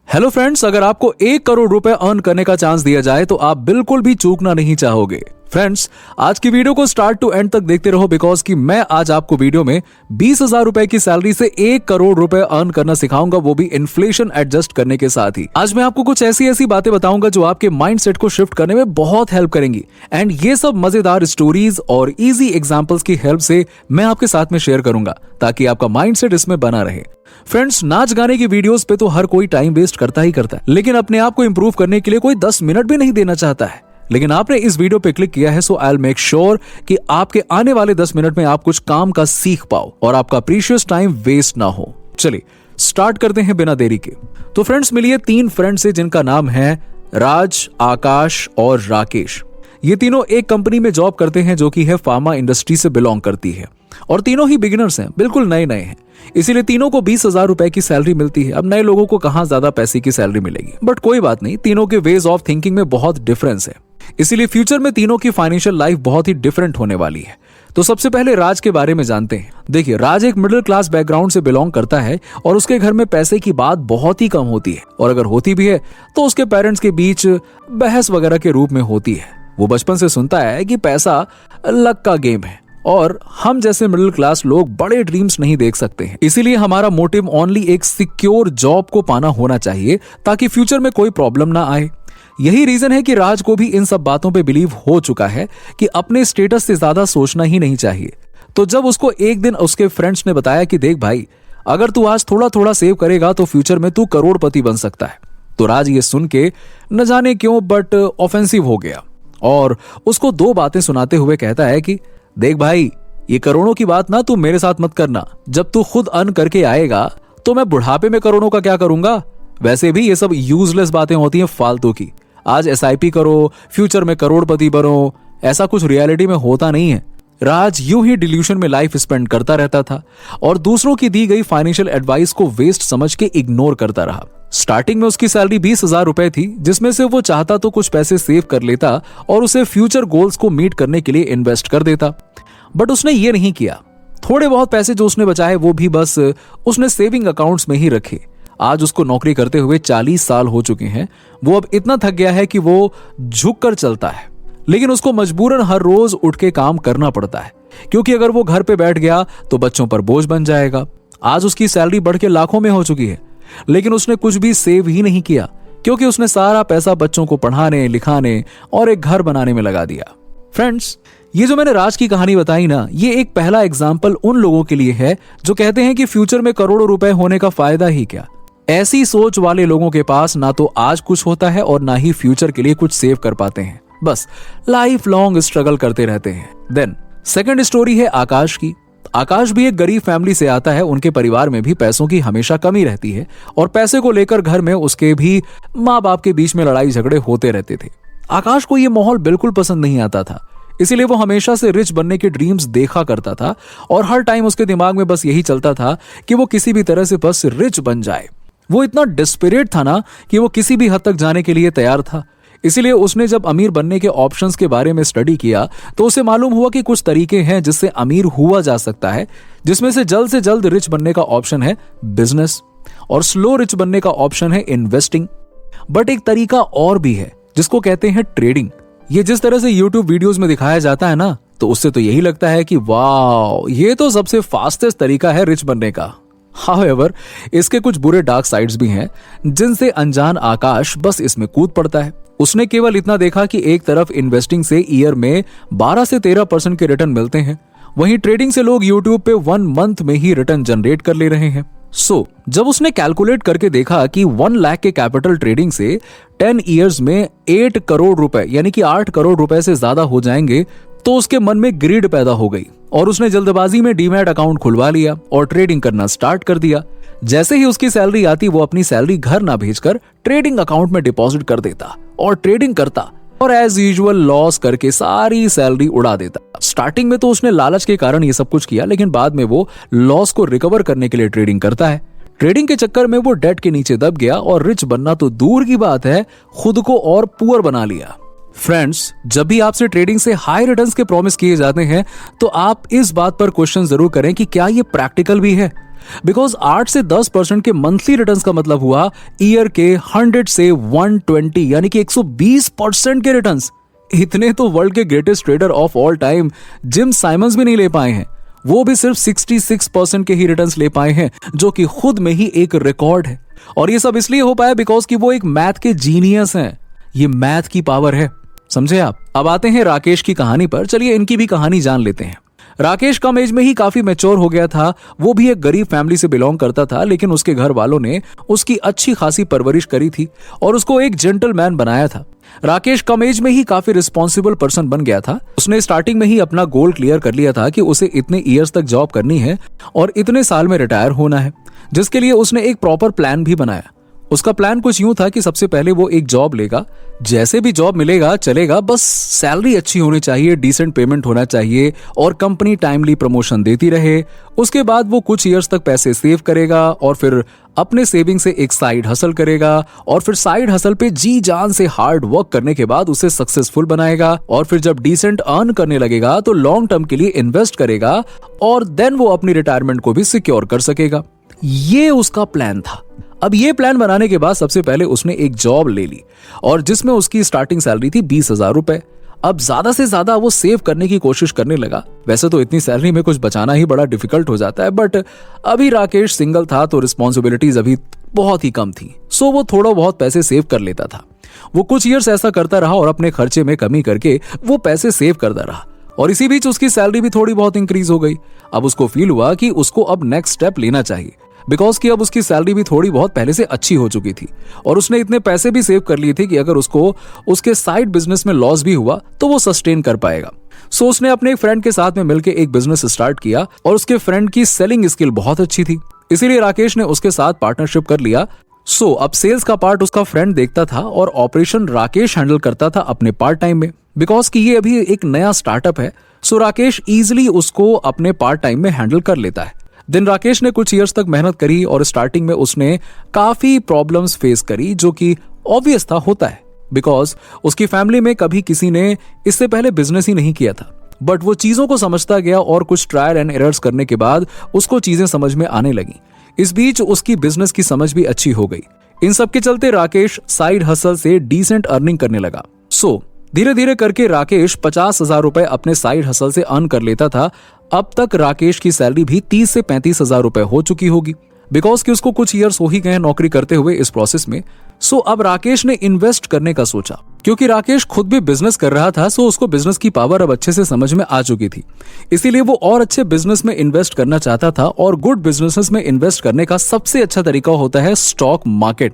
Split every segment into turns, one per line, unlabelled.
Hello friends, अगर आपको 1 करोड़ रुपए अर्न करने का चांस दिया जाए तो आप बिल्कुल भी चूकना नहीं चाहोगे। फ्रेंड्स, आज की वीडियो को स्टार्ट टू एंड तक देखते रहो बिकॉज कि मैं आज आपको वीडियो में 20,000 रुपए की सैलरी से 1 करोड़ रुपए अर्न करना सिखाऊंगा, वो भी इन्फ्लेशन एडजस्ट करने के साथ ही। आज मैं आपको कुछ ऐसी बातें बताऊंगा जो आपके माइंडसेट को शिफ्ट करने में बहुत हेल्प करेंगी एंड ये सब मजेदार स्टोरीज और इजी एग्जांपल्स की हेल्प से मैं आपके साथ में शेयर करूंगा ताकि आपका माइंडसेट इसमें बना रहे। फ्रेंड्स, नाच गाने की वीडियोस पे तो हर कोई टाइम वेस्ट करता ही करता है, लेकिन अपने आप को इंप्रूव करने के लिए कोई 10 मिनट भी नहीं देना चाहता है। लेकिन आपने इस वीडियो पे क्लिक किया है, सो आई विल मेक श्योर कि आपके आने वाले 10 मिनट में आप कुछ काम का सीख पाओ और आपका प्रीशियस टाइम वेस्ट ना हो। चलिए स्टार्ट करते हैं बिना देरी के। तो फ्रेंड्स, मिलिए 3 फ्रेंड्स से जिनका नाम है राज, आकाश और राकेश। ये तीनों एक कंपनी में जॉब करते हैं जो कि है फार्मा इंडस्ट्री से बिलोंग करती है और तीनों ही बिगिनर्स हैं, बिल्कुल नए हैं। इसीलिए तीनों को 20,000 रुपए की सैलरी मिलती है। अब नए लोगों को कहां ज्यादा पैसे की सैलरी मिलेगी, बट कोई बात नहीं, तीनों के वेज ऑफ थिंकिंग में बहुत डिफरेंस है। इसीलिए फ्यूचर में तीनों की फाइनेंशियल लाइफ बहुत ही डिफरेंट होने वाली है। तो सबसे पहले राज के बारे में जानते हैं। देखिए, राज एक मिडिल क्लास बैकग्राउंड से बिलोंग करता है और उसके घर में पैसे की बात बहुत ही कम होती है और अगर होती भी है तो उसके पेरेंट्स के बीच बहस वगैरह के रूप में होती है। वो बचपन से सुनता है कि पैसा लक का गेम है और हम जैसे मिडिल क्लास लोग बड़े ड्रीम्स नहीं देख सकते हैं। इसीलिए हमारा मोटिव ओनली एक सिक्योर जॉब को पाना होना चाहिए ताकि फ्यूचर में कोई प्रॉब्लम ना आए। यही रीजन है कि राज को भी इन सब बातों पे बिलीव हो चुका है कि अपने स्टेटस से ज्यादा सोचना ही नहीं चाहिए। तो जब उसको एक दिन उसके फ्रेंड्स ने बताया कि देख भाई, अगर तू आज थोड़ा थोड़ा सेव करेगा तो फ्यूचर में तू करोड़पति बन सकता है, तो राज ये सुन के न जाने क्यों बट ऑफेंसिव हो गया और उसको 2 बातें सुनाते हुए कहता है कि देख भाई, ये करोड़ों की बात ना तू मेरे साथ मत करना। जब तू खुद अर्न करके आएगा तो मैं बुढ़ापे में करोड़ों का क्या करूंगा। वैसे भी ये सब यूजलेस बातें होती हैं, फालतू की। आज SIP करो, फ्यूचर में करोड़पति बनो, ऐसा कुछ रियलिटी में होता नहीं है। राज यूं ही डिल्यूशन में लाइफ स्पेंड करता रहता था और दूसरों की दी गई फाइनेंशियल एडवाइस को वेस्ट समझ के इग्नोर करता रहा। स्टार्टिंग में उसकी सैलरी 20,000 रुपए थी, जिसमें से वो चाहता तो कुछ पैसे सेव कर लेता और उसे फ्यूचर गोल्स को मीट करने के लिए इन्वेस्ट कर देता, बट उसने ये नहीं किया। थोड़े बहुत पैसे जो उसने बचाए वो भी बस उसने सेविंग अकाउंट्स में ही रखे। आज उसको नौकरी करते हुए 40 साल हो चुके हैं। वो अब इतना थक गया है कि वो झुक कर चलता है, लेकिन उसको मजबूरन हर रोज उठ के काम करना पड़ता है क्योंकि अगर वो घर पे बैठ गया तो बच्चों पर बोझ बन जाएगा। आज उसकी सैलरी बढ़ के लाखों में हो चुकी है, लेकिन उसने कुछ भी सेव ही नहीं किया क्योंकि उसने सारा पैसा बच्चों को पढ़ाने, लिखाने और एक घर बनाने में लगा दिया। फ्रेंड्स, ये जो मैंने राज की कहानी बताई ना, ये एक पहला एग्जाम्पल उन लोगों के लिए है जो कहते हैं कि फ्यूचर में करोड़ों रुपए होने का फायदा ही क्या। ऐसी सोच वाले लोगों के पास ना तो आज कुछ होता है और ना ही फ्यूचर के लिए कुछ सेव कर पाते हैं, बस लाइफ लॉन्ग स्ट्रगल करते रहते हैं। देन सेकंड स्टोरी है आकाश की। आकाश भी एक गरीब फैमिली से आता है। उनके परिवार में भी पैसों की हमेशा कमी रहती है और पैसे को लेकर घर में उसके भी माँ बाप के बीच में लड़ाई झगड़े होते रहते थे। आकाश को यह माहौल बिल्कुल पसंद नहीं आता था, इसीलिए वो हमेशा से रिच बनने के ड्रीम्स देखा करता था और हर टाइम उसके दिमाग में बस यही चलता था कि वो किसी भी तरह से बस रिच बन जाए। वो इतना डेस्परेट था ना कि वो किसी भी हद तक जाने के लिए तैयार था। इसीलिए उसने जब अमीर बनने के ऑप्शंस के बारे में स्टडी किया तो उसे मालूम हुआ कि कुछ तरीके हैं जिससे अमीर हुआ जा सकता है, जिसमें से जल्द रिच बनने का ऑप्शन है बिजनेस और स्लो रिच बनने का ऑप्शन है इन्वेस्टिंग। बट एक तरीका और भी है जिसको कहते हैं ट्रेडिंग। ये जिस तरह से YouTube वीडियोस में दिखाया जाता है ना, तो उससे तो यही लगता है कि वाह, ये तो सबसे फास्टेस्ट तरीका है रिच बनने का। हाउएवर, इसके कुछ बुरे डार्क साइड्स भी हैं जिनसे अनजान आकाश बस इसमें कूद पड़ता है। उसने केवल इतना देखा कि एक तरफ इन्वेस्टिंग से ईयर में 12 से 13% के रिटर्न मिलते हैं, वहीं ट्रेडिंग से लोग YouTube पे 1 मंथ में ही रिटर्न जनरेट कर ले रहे हैं। जब उसने कैलकुलेट करके देखा कि 1 लाख के कैपिटल ट्रेडिंग से 10 ईयर्स में 8 करोड़ रुपए यानी कि 8 करोड़ रुपए से ज्यादा हो जाएंगे, तो उसके मन में ग्रीड पैदा हो गई और उसने जल्दबाजी में डीमैट अकाउंट खुलवा लिया और ट्रेडिंग करना स्टार्ट कर दिया। जैसे ही उसकी सैलरी आती, वो अपनी सैलरी घर ना भेजकर ट्रेडिंग अकाउंट में डिपॉजिट कर देता और ट्रेडिंग करता और एज यूजुअल लॉस करके सारी सैलरी उड़ा देता। स्टार्टिंग में तो उसने लालच के कारण ये सब कुछ किया, लेकिन बाद में वो लॉस को रिकवर करने के लिए ट्रेडिंग करता है। ट्रेडिंग के चक्कर में वो डेट के नीचे दब गया और रिच बनना तो दूर की बात है, खुद को और पुअर बना लिया। फ्रेंड्स, जब भी आपसे ट्रेडिंग से हाई रिटर्न्स के प्रॉमिस किए जाते हैं तो आप इस बात पर क्वेश्चन जरूर करें कि क्या ये प्रैक्टिकल भी है। बिकॉज 8 से 10% के मंथली रिटर्न्स का मतलब हुआ ईयर के 100 से 120 यानी कि 120% के रिटर्न्स। इतने तो वर्ल्ड के greatest trader of all time Jim Simons भी नहीं ले पाए हैं। वो भी सिर्फ 66% के ही रिटर्न्स ले पाए हैं, जो कि खुद में ही एक रिकॉर्ड है। और ये सब इसलिए हो पाया बिकॉज कि वो एक मैथ के जीनियस हैं। ये मैथ की पावर है, समझे आप। अब आते हैं राकेश की कहानी पर। चलिए इनकी भी कहानी जान लेते हैं। राकेश कम एज में ही काफी मैच्योर हो गया था। वो भी एक गरीब फैमिली से बिलोंग करता था, लेकिन उसके घर वालों ने उसकी अच्छी खासी परवरिश करी थी और उसको एक जेंटलमैन बनाया था। राकेश कम एज में ही काफी रिस्पॉन्सिबल पर्सन बन गया था। उसने स्टार्टिंग में ही अपना गोल क्लियर कर लिया था कि उसे इतने ईयर्स तक जॉब करनी है और इतने साल में रिटायर होना है, जिसके लिए उसने एक प्रॉपर प्लान भी बनाया। उसका प्लान कुछ यूं था कि सबसे पहले वो एक जॉब लेगा, जैसे भी जॉब मिलेगा चलेगा, बस सैलरी अच्छी होनी चाहिए, डिसेंट पेमेंट होना चाहिए और कंपनी टाइमली प्रमोशन देती रहे। उसके बाद वो कुछ ईयर्स तक पैसे सेव करेगा और फिर अपने सेविंग से एक साइड हसल करेगा और फिर साइड हसल पे जी जान से हार्ड वर्क करने के बाद उसे सक्सेसफुल बनाएगा और फिर जब डिसेंट अर्न करने लगेगा तो लॉन्ग टर्म के लिए इन्वेस्ट करेगा और देन वो अपनी रिटायरमेंट को भी सिक्योर कर सकेगा। ये उसका प्लान था। अब ये प्लान बनाने के बाद सबसे पहले उसने एक जॉब ले ली और जिसमें उसकी स्टार्टिंग सैलरी थी 20,000 रुपए। अब ज्यादा से ज्यादा वो सेव करने की कोशिश करने लगा। वैसे तो इतनी सैलरी में कुछ बचाना ही बड़ा डिफिकल्ट हो जाता है, बट अभी राकेश सिंगल था तो रिस्पॉन्सिबिलिटीज अभी बहुत ही कम थी, सो वो थोड़ा बहुत पैसे सेव कर लेता था। वो कुछ ईयर्स ऐसा करता रहा और अपने खर्चे में कमी करके वो पैसे सेव करता रहा और इसी बीच उसकी सैलरी भी थोड़ी बहुत इंक्रीज हो गई। अब उसको फील हुआ कि उसको अब नेक्स्ट स्टेप लेना चाहिए, बिकॉज कि अब उसकी सैलरी भी थोड़ी बहुत पहले से अच्छी हो चुकी थी और उसने इतने पैसे भी सेव कर लिए थे कि अगर उसको उसके साइड बिजनेस में लॉस भी हुआ तो वो सस्टेन कर पाएगा। सो उसने अपने एक फ्रेंड के साथ में मिलकर एक बिजनेस स्टार्ट किया और उसके फ्रेंड की सेलिंग स्किल बहुत अच्छी थी, इसीलिए राकेश ने उसके साथ पार्टनरशिप कर लिया। सो अब सेल्स का पार्ट उसका फ्रेंड देखता था और ऑपरेशन राकेश हैंडल करता था अपने पार्ट टाइम में, बिकॉज कि ये अभी एक नया स्टार्टअप है। सो राकेश इजिली उसको अपने पार्ट टाइम में हैंडल कर लेता है। दिन राकेश ने कुछ ईयर्स तक मेहनत करी और स्टार्टिंग में उसने काफी प्रॉब्लम्स फेस करी, जो कि ऑब्वियस था, होता है, बिकॉज उसकी फैमिली में कभी किसी ने इससे पहले बिजनेस ही नहीं किया था। बट वो चीजों को समझता गया और कुछ ट्रायल एंड एरर्स करने के बाद उसको चीजें समझ में आने लगी। इस बीच उसकी बिजनेस की समझ भी अच्छी हो गई। इन सब के चलते राकेश साइड हसल से डिसेंट अर्निंग करने लगा। सो धीरे धीरे करके राकेश 50,000 रुपए अपने साइड हसल से अर्न कर लेता था। अब तक राकेश की सैलरी भी 30 से 35,000 रुपए हो चुकी होगी, बिकॉज कि उसको कुछ ईयर्स हो ही गए नौकरी करते हुए इस प्रोसेस में। सो अब राकेश ने इन्वेस्ट करने का सोचा, क्योंकि राकेश खुद भी बिजनेस कर रहा था। सो उसको बिजनेस की पावर अब अच्छे से समझ में आ चुकी थी, इसीलिए वो और अच्छे बिजनेस में इन्वेस्ट करना चाहता था। और गुड बिजनेसेस में इन्वेस्ट करने का सबसे अच्छा तरीका होता है स्टॉक मार्केट।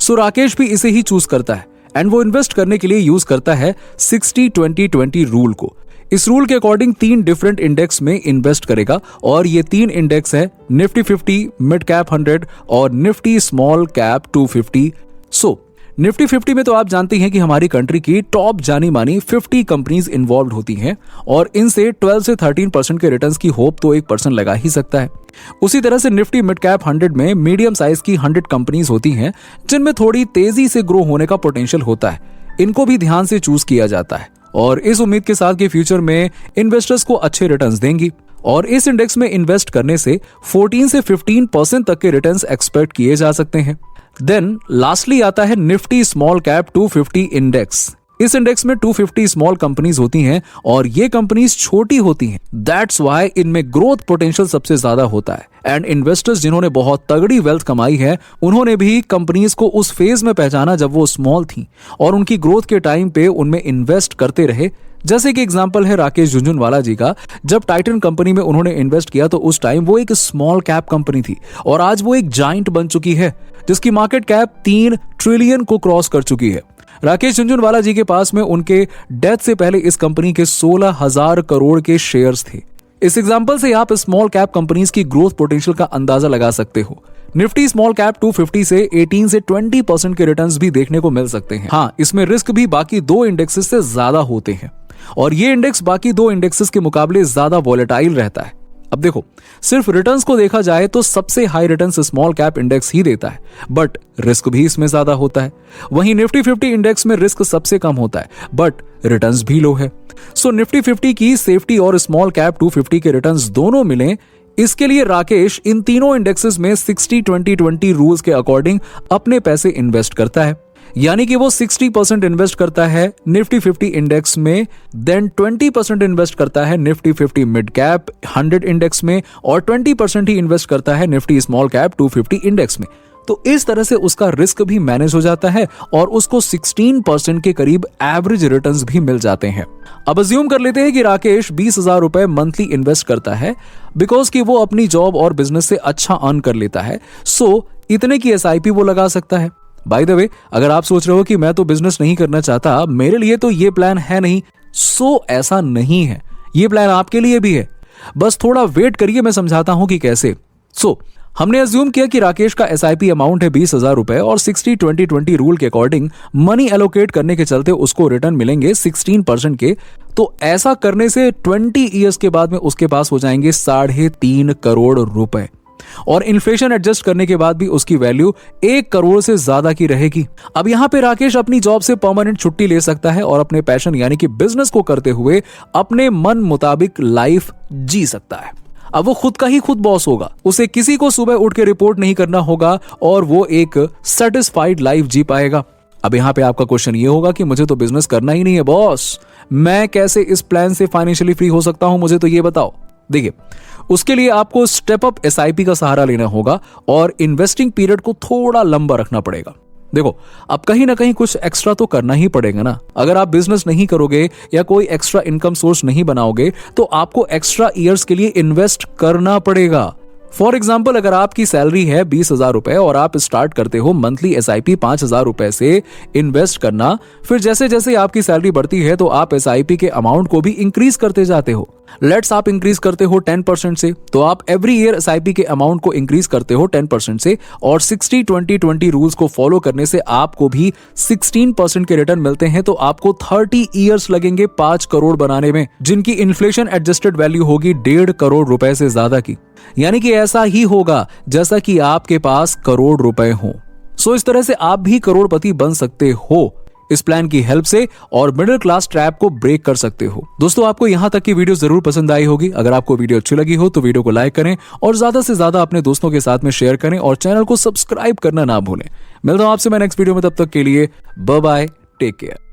सो राकेश भी इसे ही चूज करता है एंड वो इन्वेस्ट करने के लिए यूज करता है 60-20-20 रूल को। इस रूल के अकॉर्डिंग 3 डिफरेंट इंडेक्स में इन्वेस्ट करेगा और ये 3 इंडेक्स है निफ्टी 50, मिड कैप 100 और निफ्टी स्मॉल कैप 250। सो निफ्टी 50 में तो आप जानते हैं कि हमारी कंट्री की टॉप जानी मानी 50 कंपनीज इन्वॉल्व होती हैं और इनसे 12 से 13% के रिटर्न्स की होप तो एक पर्सन लगा ही सकता है। उसी तरह से निफ्टी मिड कैप 100 में मीडियम साइज की 100 कंपनीज होती हैं जिनमें थोड़ी तेजी से ग्रो होने का पोटेंशियल होता है। इनको भी ध्यान से चूज किया जाता है और इस उम्मीद के साथ कि फ्यूचर में इन्वेस्टर्स को अच्छे रिटर्न्स देंगी और इस इंडेक्स में इन्वेस्ट करने से 14 से 15% तक के रिटर्न्स एक्सपेक्ट किए जा सकते हैं। देन लास्टली आता है निफ्टी स्मॉल कैप 250 इंडेक्स। इस इंडेक्स में 250 स्मॉल कंपनीज होती हैं और ये कंपनीज छोटी होती हैं। दैट्स व्हाई इनमें ग्रोथ पोटेंशियल सबसे ज्यादा होता है एंड इन्वेस्टर्स जिन्होंने बहुत तगड़ी वेल्थ कमाई है उन्होंने भी कंपनीज को उस फेज में पहचाना जब वो स्मॉल थी और उनकी ग्रोथ के टाइम पे उनमें इन्वेस्ट करते रहे। जैसे कि एग्जांपल है राकेश झुनझुनवाला जी का। जब टाइटन कंपनी में उन्होंने इन्वेस्ट किया तो उस टाइम वो एक स्मॉल कैप कंपनी थी और आज वो एक जाइंट बन चुकी है जिसकी मार्केट कैप 3 ट्रिलियन को क्रॉस कर चुकी है। राकेश झुनझुनवाला जी के पास में उनके डेथ से पहले इस कंपनी के 16,000 करोड़ के शेयर्स थे। इस एग्जांपल से आप स्मॉल कैप कंपनीज की ग्रोथ पोटेंशियल का अंदाजा लगा सकते हो। निफ्टी स्मॉल कैप 250 से 18 से 20% के रिटर्न्स भी देखने को मिल सकते हैं। हाँ, इसमें रिस्क भी बाकी 2 इंडेक्सेस से ज्यादा होते हैं और ये इंडेक्स बाकी 2 इंडेक्सेस के मुकाबले ज्यादा वॉलेटाइल रहता है। अब देखो, सिर्फ रिटर्न्स को देखा जाए तो सबसे high returns small cap index ही देता है, बट रिस्क भी इसमें ज्यादा होता है। वहीं निफ्टी 50 इंडेक्स में रिस्क सबसे कम होता है बट रिटर्न्स भी लो है। सो निफ्टी 50 की सेफ्टी और स्मॉल कैप 250 के रिटर्न्स दोनों मिलें, इसके लिए राकेश इन तीनों इंडेक्सेस में 60-20-20 रूल्स के अकॉर्डिंग अपने पैसे इन्वेस्ट करता है। यानी कि वो 60% इन्वेस्ट करता है निफ्टी 50 इंडेक्स में, देन 20% इन्वेस्ट करता है निफ्टी 50 मिड कैप 100 इंडेक्स में, और 20% ही इन्वेस्ट करता है निफ्टी स्मॉल कैप 250 इंडेक्स में। तो इस तरह से उसका रिस्क भी मैनेज हो जाता है और उसको 16% के करीब एवरेज रिटर्न्स भी मिल जाते हैं। अब अज्यूम कर लेते हैं कि राकेश 20,000 रुपए मंथली इन्वेस्ट करता है, बिकॉज कि वो अपनी जॉब और बिजनेस से अच्छा अर्न कर लेता है। सो इतने की SIP वो लगा सकता है। बाय द वे, अगर आप सोच रहे हो कि मैं तो बिजनेस नहीं करना चाहता, मेरे लिए तो ये प्लान है नहीं, सो ऐसा नहीं है, ये प्लान आपके लिए भी है। बस थोड़ा वेट करिए, मैं समझाता हूं कि कैसे। हमने अज्यूम किया कि राकेश का SIP अमाउंट है 20,000 रुपए और 60-20-20 रूल के अकॉर्डिंग मनी एलोकेट करने के चलते उसको रिटर्न मिलेंगे 16% के। तो ऐसा करने से 20 ईयर्स के बाद में उसके पास हो जाएंगे 3.5 करोड़ रुपए, और इन्फ्लेशन एडजस्ट करने के बाद भी उसकी वैल्यू 1 करोड़ से ज्यादा की रहेगी। अब यहां पे राकेश अपनी जॉब से परमानेंट छुट्टी ले सकता है और अपने पैशन यानी कि बिजनेस को करते हुए अपने मन मुताबिक लाइफ जी सकता है। अब वो खुद का ही खुद बॉस होगा, उसे किसी को सुबह उठ के रिपोर्ट नहीं करना होगा और वो एक सेटिस्फाइड लाइफ जी पाएगा। अब यहाँ पे आपका क्वेश्चन ये होगा कि मुझे तो बिजनेस करना ही नहीं है बॉस, मैं कैसे इस प्लान से फाइनेंशियली फ्री हो सकता हूं, मुझे तो ये बताओ। देखिए, उसके लिए आपको स्टेप अप SIP का सहारा लेना होगा और इन्वेस्टिंग पीरियड को थोड़ा लंबा रखना पड़ेगा। देखो, अब कहीं ना कहीं कुछ एक्स्ट्रा तो करना ही पड़ेगा ना। अगर आप बिजनेस नहीं करोगे या कोई एक्स्ट्रा इनकम सोर्स नहीं बनाओगे तो आपको एक्स्ट्रा ईयर्स के लिए इन्वेस्ट करना पड़ेगा। फॉर एग्जाम्पल, अगर आपकी सैलरी है 20,000 रुपए और आप स्टार्ट करते हो मंथली SIP 5,000 रुपए से इन्वेस्ट करना, फिर जैसे जैसे आपकी सैलरी बढ़ती है तो आप SIP के अमाउंट को भी इंक्रीज करते जाते हो। लेट्स आप इंक्रीज करते हो 10% से, तो आप एवरी ईयर SIP के अमाउंट को इंक्रीज करते हो 10% से, और 60-20-20 रूल्स को फॉलो करने से आपको भी 16% के रिटर्न मिलते हैं। तो आपको 30 ईयर्स लगेंगे 5 करोड़ बनाने में, जिनकी इन्फ्लेशन एडजस्टेड वैल्यू होगी 1.5 करोड़ रुपए से ज्यादा की। यानी कि ऐसा ही होगा जैसा कि आपके पास करोड़ रुपए हो। सो इस तरह से आप भी करोड़पति बन सकते हो इस प्लान की हेल्प से, और मिडिल क्लास ट्रैप को ब्रेक कर सकते हो। दोस्तों, आपको यहां तक की वीडियो जरूर पसंद आई होगी। अगर आपको वीडियो अच्छी लगी हो तो वीडियो को लाइक करें और ज्यादा से ज्यादा अपने दोस्तों के साथ में शेयर करें, और चैनल को सब्सक्राइब करना ना भूलें। मिलता हूं आपसे मैं नेक्स्ट वीडियो में, तब तक के लिए बाय बाय, टेक केयर।